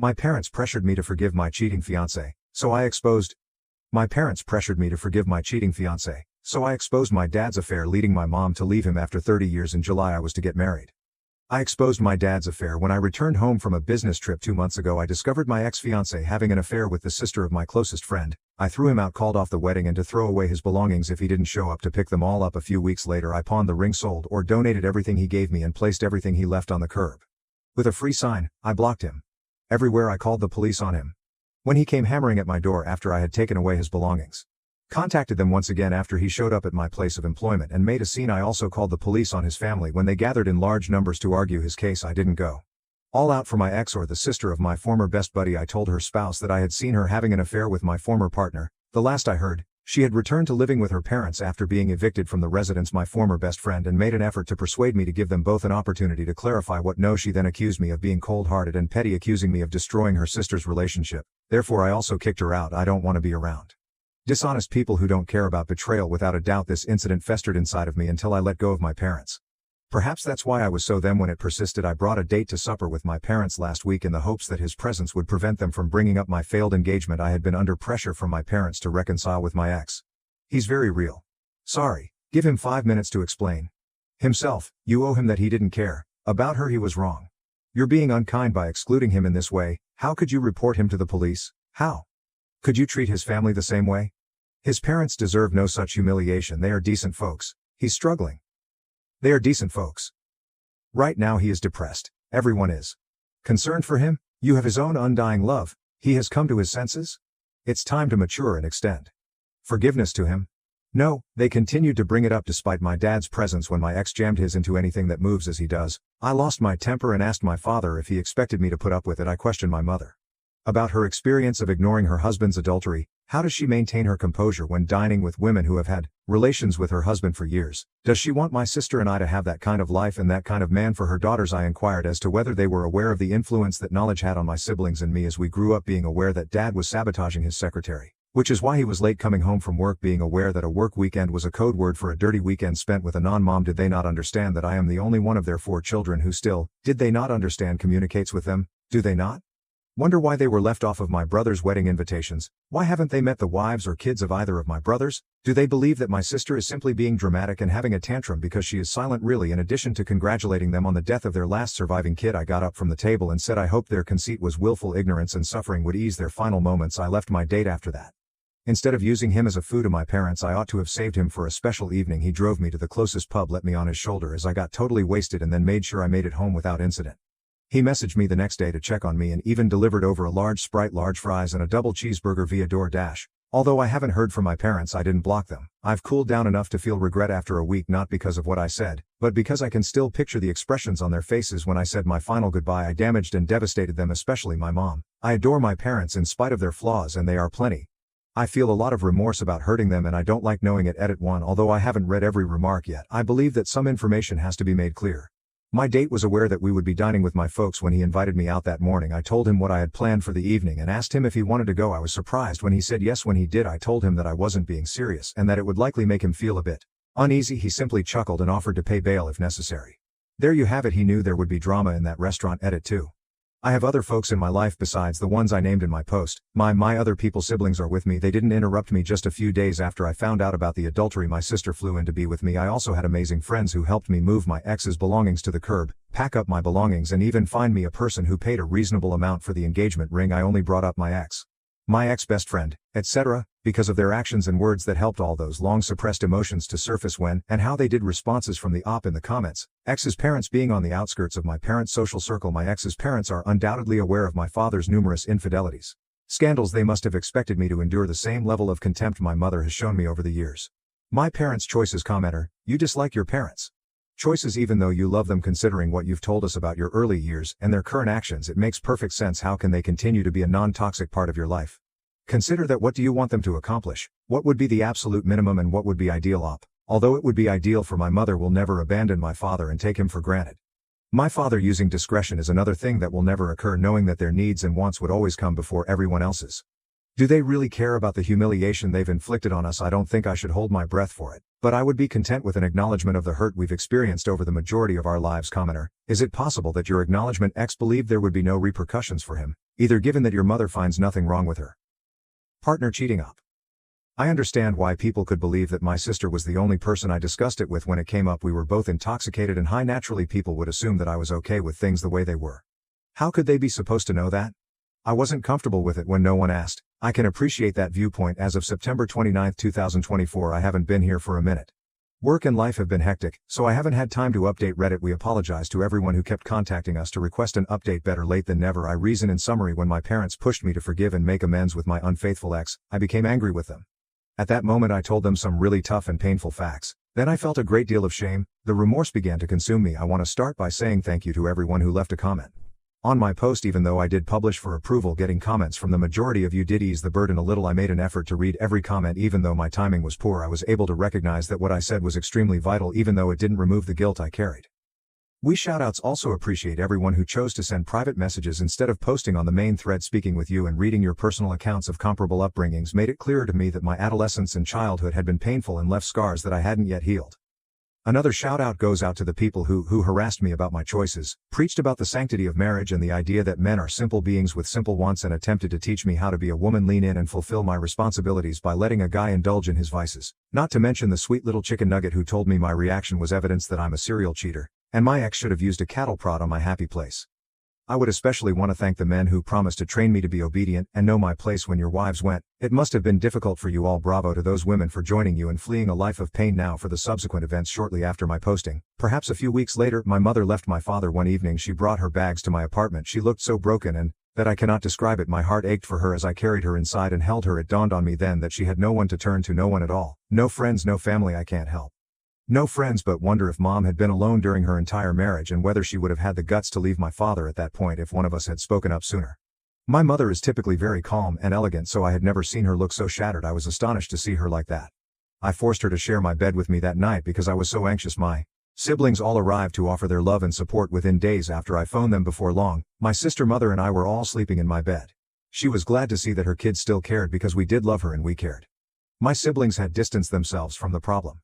My parents pressured me to forgive my cheating fiancé, so I exposed. My parents pressured me to forgive my cheating fiancé, so I exposed my dad's affair, leading my mom to leave him after 30 years. In July I was to get married. I exposed my dad's affair when I returned home from a business trip 2 months ago. I discovered my ex-fiancé having an affair with the sister of my closest friend. I threw him out, called off the wedding, and to throw away his belongings if he didn't show up to pick them all up. A few weeks later I pawned the ring, sold or donated everything he gave me, and placed everything he left on the curb. With a free sign, I blocked him. Everywhere I called the police on him. When he came hammering at my door after I had taken away his belongings. Contacted them once again after he showed up at my place of employment and made a scene. I also called the police on his family when they gathered in large numbers to argue his case. I didn't go all out for my ex or the sister of my former best buddy. I told her spouse that I had seen her having an affair with my former partner. The last I heard, she had returned to living with her parents after being evicted from the residence. My former best friend and made an effort to persuade me to give them both an opportunity to clarify what no. She then accused me of being cold-hearted and petty, accusing me of destroying her sister's relationship. Therefore I also kicked her out. I don't want to be around dishonest people who don't care about betrayal. Without a doubt this incident festered inside of me until I let go of my parents. Perhaps that's why I was so them when it persisted. I brought a date to supper with my parents last week in the hopes that his presence would prevent them from bringing up my failed engagement. I had been under pressure from my parents to reconcile with my ex. He's very real. Sorry. Give him 5 minutes to explain himself. You owe him that. He didn't care about her. He was wrong. You're being unkind by excluding him in this way. How could you report him to the police? How could you treat his family the same way? His parents deserve no such humiliation. They are decent folks. He's struggling. They are decent folks. Right now he is depressed. Everyone is concerned for him. You have his own undying love. He has come to his senses. It's time to mature and extend forgiveness to him. No, they continued to bring it up despite my dad's presence. When my ex jammed his into anything that moves as he does, I lost my temper and asked my father if he expected me to put up with it. I questioned my mother about her experience of ignoring her husband's adultery. How does she maintain her composure when dining with women who have had relations with her husband for years? Does she want my sister and I to have that kind of life and that kind of man for her daughters? I inquired as to whether they were aware of the influence that knowledge had on my siblings and me as we grew up, being aware that dad was sabotaging his secretary, which is why he was late coming home from work, being aware that a work weekend was a code word for a dirty weekend spent with a non-mom. Did they not understand that I am the only one of their 4 children who still, did they not understand, communicates with them? Do they not wonder why they were left off of my brother's wedding invitations? Why haven't they met the wives or kids of either of my brothers? Do they believe that my sister is simply being dramatic and having a tantrum because she is silent? Really, in addition to congratulating them on the death of their last surviving kid, I got up from the table and said I hoped their conceit was willful ignorance and suffering would ease their final moments. I left my date after that. Instead of using him as a fool to my parents, I ought to have saved him for a special evening. He drove me to the closest pub, let me on his shoulder as I got totally wasted, and then made sure I made it home without incident. He messaged me the next day to check on me and even delivered over a large Sprite, large fries, and a double cheeseburger via DoorDash. Although I haven't heard from my parents, I didn't block them. I've cooled down enough to feel regret after a week, not because of what I said, but because I can still picture the expressions on their faces when I said my final goodbye. I damaged and devastated them, especially my mom. I adore my parents in spite of their flaws, and they are plenty. I feel a lot of remorse about hurting them, and I don't like knowing it. Edit 1. Although I haven't read every remark yet, I believe that some information has to be made clear. My date was aware that we would be dining with my folks when he invited me out that morning. I told him what I had planned for the evening and asked him if he wanted to go. I was surprised when he said yes. When he did, I told him that I wasn't being serious and that it would likely make him feel a bit uneasy. He simply chuckled and offered to pay bail if necessary. There you have it. He knew there would be drama in that restaurant. Edit 2. I have other folks in my life besides the ones I named in my post. My other people siblings are with me. They didn't interrupt me. Just a few days after I found out about the adultery, my sister flew in to be with me. I also had amazing friends who helped me move my ex's belongings to the curb, pack up my belongings, and even find me a person who paid a reasonable amount for the engagement ring. I only brought up my ex-best friend, etc., because of their actions and words that helped all those long suppressed emotions to surface when and how they did. Responses from the op in the comments. Ex's parents being on the outskirts of my parents' social circle. My ex's parents are undoubtedly aware of my father's numerous infidelities. Scandals. They must have expected me to endure the same level of contempt my mother has shown me over the years. My parents' choices. Commenter, you dislike your parents' choices even though you love them. Considering what you've told us about your early years and their current actions, it makes perfect sense. How can they continue to be a non-toxic part of your life? Consider that. What do you want them to accomplish? What would be the absolute minimum and what would be ideal? Although it would be ideal for my mother, will never abandon my father and take him for granted. My father using discretion is another thing that will never occur, knowing that their needs and wants would always come before everyone else's. Do they really care about the humiliation they've inflicted on us? I don't think I should hold my breath for it, but I would be content with an acknowledgement of the hurt we've experienced over the majority of our lives. Commenter: is it possible that your acknowledgement X believed there would be no repercussions for him, either given that your mother finds nothing wrong with her partner cheating up? I understand why people could believe that my sister was the only person I discussed it with when it came up. We were both intoxicated and high. Naturally, people would assume that I was okay with things the way they were. How could they be supposed to know that? I wasn't comfortable with it when no one asked. I can appreciate that viewpoint. As of September 29, 2024, I haven't been here for a minute. Work and life have been hectic, so I haven't had time to update Reddit. We apologize to everyone who kept contacting us to request an update. Better late than never. I reason in summary, when my parents pushed me to forgive and make amends with my unfaithful ex, I became angry with them. At that moment I told them some really tough and painful facts. Then I felt a great deal of shame. The remorse began to consume me. I want to start by saying thank you to everyone who left a comment on my post. Even though I did publish for approval, getting comments from the majority of you did ease the burden a little. I made an effort to read every comment. Even though my timing was poor, I was able to recognize that what I said was extremely vital, even though it didn't remove the guilt I carried. We shoutouts also appreciate everyone who chose to send private messages instead of posting on the main thread. Speaking with you and reading your personal accounts of comparable upbringings made it clearer to me that my adolescence and childhood had been painful and left scars that I hadn't yet healed. Another shout-out goes out to the people who harassed me about my choices, preached about the sanctity of marriage and the idea that men are simple beings with simple wants, and attempted to teach me how to be a woman, lean in and fulfill my responsibilities by letting a guy indulge in his vices. Not to mention the sweet little chicken nugget who told me my reaction was evidence that I'm a serial cheater, and my ex should have used a cattle prod on my happy place. I would especially want to thank the men who promised to train me to be obedient and know my place when your wives went. It must have been difficult for you all. Bravo to those women for joining you and fleeing a life of pain. Now for the subsequent events. Shortly after my posting, perhaps a few weeks later, my mother left my father one evening. She brought her bags to my apartment. She looked so broken and that I cannot describe it. My heart ached for her as I carried her inside and held her. It dawned on me then that she had no one to turn to, no one at all. No friends, no family. I can't help no friends but wonder if mom had been alone during her entire marriage, and whether she would have had the guts to leave my father at that point if one of us had spoken up sooner. My mother is typically very calm and elegant, so I had never seen her look so shattered. I was astonished to see her like that. I forced her to share my bed with me that night because I was so anxious. My siblings all arrived to offer their love and support within days after I phoned them. Before long, my sister, mother and I were all sleeping in my bed. She was glad to see that her kids still cared, because we did love her and we cared. My siblings had distanced themselves from the problem.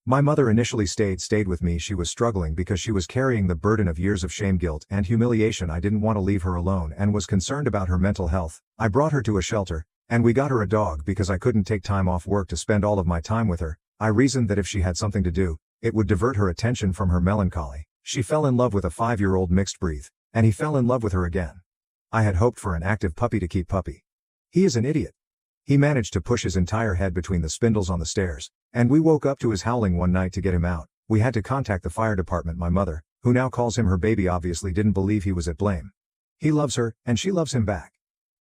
My mother initially stayed with me. She was struggling because she was carrying the burden of years of shame, guilt, and humiliation. I didn't want to leave her alone and was concerned about her mental health. I brought her to a shelter, and we got her a dog because I couldn't take time off work to spend all of my time with her. I reasoned that if she had something to do, it would divert her attention from her melancholy. She fell in love with a 5-year-old mixed breed, and he fell in love with her again. I had hoped for an active puppy to keep puppy. He is an idiot. He managed to push his entire head between the spindles on the stairs, and we woke up to his howling one night. To get him out, we had to contact the fire department. My mother, who now calls him her baby, obviously didn't believe he was at blame. He loves her, and she loves him back.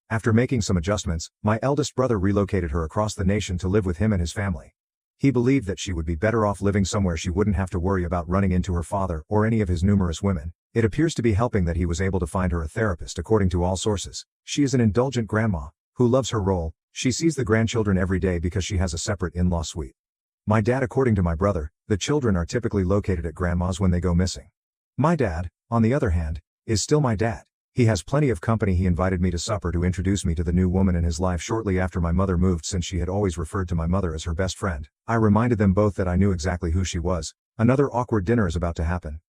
After making some adjustments, my eldest brother relocated her across the nation to live with him and his family. He believed that she would be better off living somewhere she wouldn't have to worry about running into her father or any of his numerous women. It appears to be helping that he was able to find her a therapist. According to all sources, she is an indulgent grandma who loves her role. She sees the grandchildren every day because she has a separate in-law suite. My dad, according to my brother, the children are typically located at grandma's when they go missing. My dad, on the other hand, is still my dad. He has plenty of company. He invited me to supper to introduce me to the new woman in his life shortly after my mother moved, since she had always referred to my mother as her best friend. I reminded them both that I knew exactly who she was. Another awkward dinner is about to happen.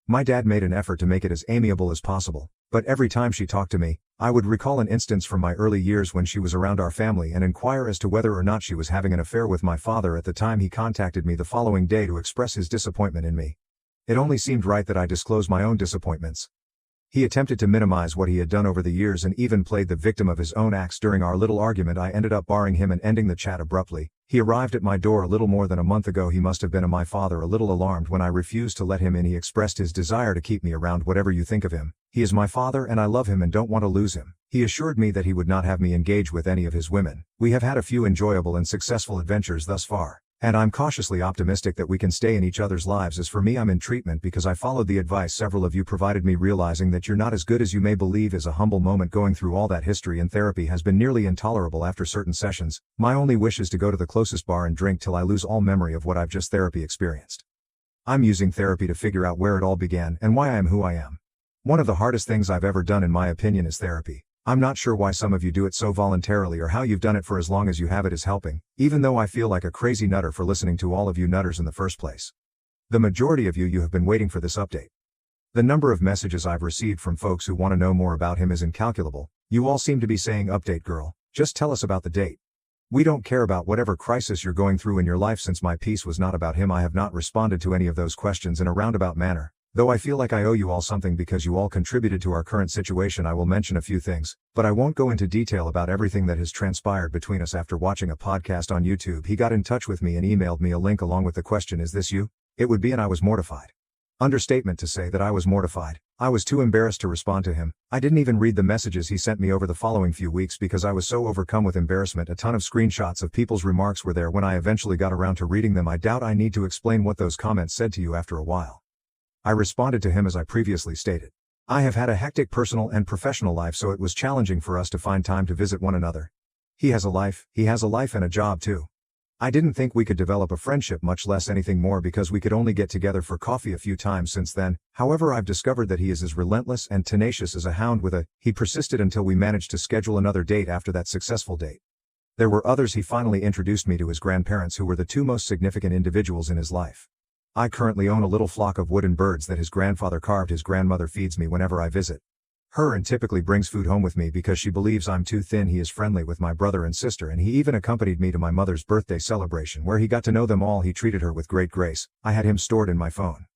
My dad made an effort to make it as amiable as possible, but every time she talked to me, I would recall an instance from my early years when she was around our family and inquire as to whether or not she was having an affair with my father. At the time, he contacted me the following day to express his disappointment in me. It only seemed right that I disclose my own disappointments. He attempted to minimize what he had done over the years and even played the victim of his own acts. During our little argument, I ended up barring him and ending the chat abruptly. He arrived at my door a little more than a month ago. He must have been my father. A little alarmed when I refused to let him in, he expressed his desire to keep me around. Whatever you think of him, he is my father and I love him and don't want to lose him. He assured me that he would not have me engage with any of his women. We have had a few enjoyable and successful adventures thus far, and I'm cautiously optimistic that we can stay in each other's lives. As for me, I'm in treatment because I followed the advice several of you provided me. Realizing that you're not as good as you may believe is a humble moment. Going through all that history in therapy has been nearly intolerable after certain sessions. My only wish is to go to the closest bar and drink till I lose all memory of what I've just therapy experienced. I'm using therapy to figure out where it all began and why I am who I am. One of the hardest things I've ever done, in my opinion, is therapy. I'm not sure why some of you do it so voluntarily or how you've done it for as long as you have it is helping, even though I feel like a crazy nutter for listening to all of you nutters in the first place. The majority of you have been waiting for this update. The number of messages I've received from folks who want to know more about him is incalculable. You all seem to be saying, "Update girl, just tell us about the date." We don't care about whatever crisis you're going through in your life. Since my piece was not about him, I have not responded to any of those questions in a roundabout manner. Though I feel like I owe you all something because you all contributed to our current situation, I will mention a few things, but I won't go into detail about everything that has transpired between us. After watching a podcast on YouTube, he got in touch with me and emailed me a link along with the question, "Is this you?" It would be, and I was mortified. Understatement to say that I was mortified. I was too embarrassed to respond to him. I didn't even read the messages he sent me over the following few weeks because I was so overcome with embarrassment. A ton of screenshots of people's remarks were there when I eventually got around to reading them. I doubt I need to explain what those comments said to you after a while. I responded to him as I previously stated. I have had a hectic personal and professional life, so it was challenging for us to find time to visit one another. He has a life and a job too. I didn't think we could develop a friendship, much less anything more, because we could only get together for coffee a few times since then. However, I've discovered that he is as relentless and tenacious as a hound with a. He persisted until we managed to schedule another date after that successful date. There were others. He finally introduced me to his grandparents, who were the two most significant individuals in his life. I currently own a little flock of wooden birds that his grandfather carved. His grandmother feeds me whenever I visit her and typically brings food home with me because she believes I'm too thin. He is friendly with my brother and sister, and he even accompanied me to my mother's birthday celebration where he got to know them all. He treated her with great grace. I had him stored in my phone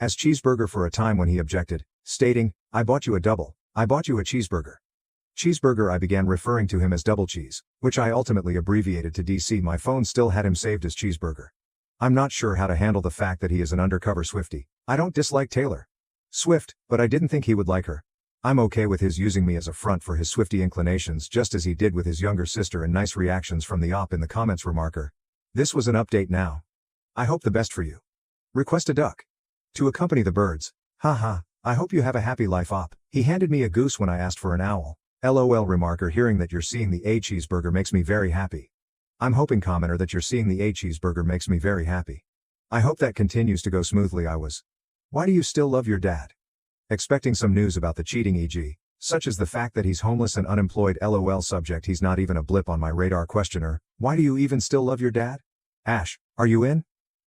as Cheeseburger for a time when he objected, stating, "I bought you a double. I bought you a cheeseburger." Cheeseburger. I began referring to him as Double Cheese, which I ultimately abbreviated to DC. My phone still had him saved as Cheeseburger. I'm not sure how to handle the fact that he is an undercover Swiftie. I don't dislike Taylor Swift, but I didn't think he would like her. I'm okay with his using me as a front for his Swiftie inclinations, just as he did with his younger sister. And nice reactions from the op in the comments. Remarker. This was an update now. I hope the best for you. Request a duck to accompany the birds. Haha, I hope you have a happy life, op. He handed me a goose when I asked for an owl. LOL. Remarker. Hearing that you're seeing the A cheeseburger makes me very happy. I'm hoping, commenter, that you're seeing the A cheeseburger makes me very happy. I hope that continues to go smoothly. Why do you still love your dad? Expecting some news about the cheating, e.g., such as the fact that he's homeless and unemployed. LOL. Subject. He's not even a blip on my radar. Questioner. Why do you even still love your dad? Ash, are you in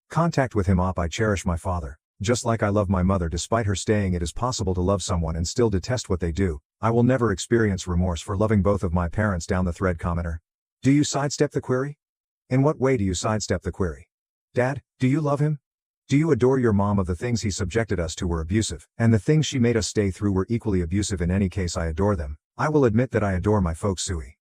contact with him, op? I cherish my father, just like I love my mother. Despite her saying it is possible to love someone and still detest what they do, I will never experience remorse for loving both of my parents. Down the thread. Commenter. Do you sidestep the query? In what way do you sidestep the query? Dad, do you love him? Do you adore your mom? Of the things he subjected us to were abusive, and the things she made us stay through were equally abusive. In any case, I adore them. I will admit that I adore my folks. Suey.